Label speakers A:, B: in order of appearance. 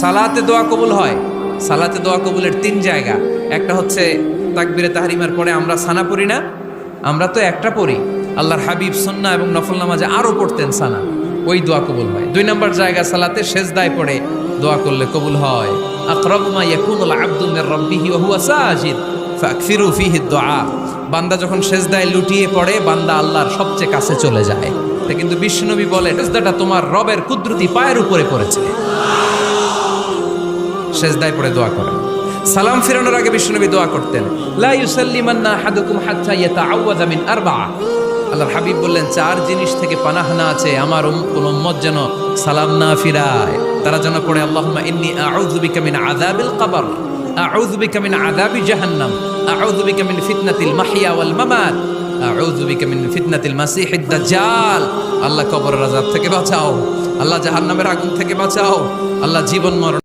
A: সালাতে দোয়া কবুল হয়। সালাতে দোয়া কবুলের তিন জায়গা। একটা হচ্ছে তাকবীরে তাহরিমার পরে আমরা সানা পড়ি না, আমরা তো একটা পড়ি। আল্লাহর হাবিব সুন্নাহ এবং নফল নামাজে আরো পড়তেন সানা, ওই দোয়া কবুল হয়। দুই নম্বর জায়গা সালাতে সেজদায় পড়ে দোয়া করলে কবুল হয়। আকরাবু মা ইয়াকুনুল আবদু মির রাব্বিহি ওয়া হুয়া সাজিদ ফাকসিরু ফিহি দুআ। বান্দা যখন সেজদায় লুটিয়ে পড়ে, বান্দা আল্লাহর সবচেয়ে কাছে চলে যায়। তা কিন্তু বিশ্বনবী বলে, সেজদাটা তোমার রবের কুদরতি পায়ের উপরে পড়েছে। সেজদায় পড়ে দোয়া করেন। সালাম ফিরানোর আগে বিশ্বনবী দোয়া করতেন, লা ইউসাল্লিমান্না আহাদুকুম হাত্তা ইয়াতাআওয়াযা মিন আরবাআ। আল্লাহর হাবিব বললেন, চার জিনিস থেকে পানাহ না আছে আমার কোন উম্মত যেন সালাম না ফিরায়। তারা যেন পড়ে, আল্লাহুম্মা ইন্নী আউযু বিকা মিন আযাবিল কবর, আউযু বিকা মিন আযাবি জাহান্নাম, আউযু বিকা মিন ফিতনাতিল মাহইয়া ওয়াল মামাত, আউযু বিকা মিন ফিতনাতিল মাসিহিদ দাজ্জাল। আল্লাহ কবরের আযাব থেকে বাঁচাও, আল্লাহ জাহান্নামের আগুন থেকে বাঁচাও, আল্লাহ জীবন মরণ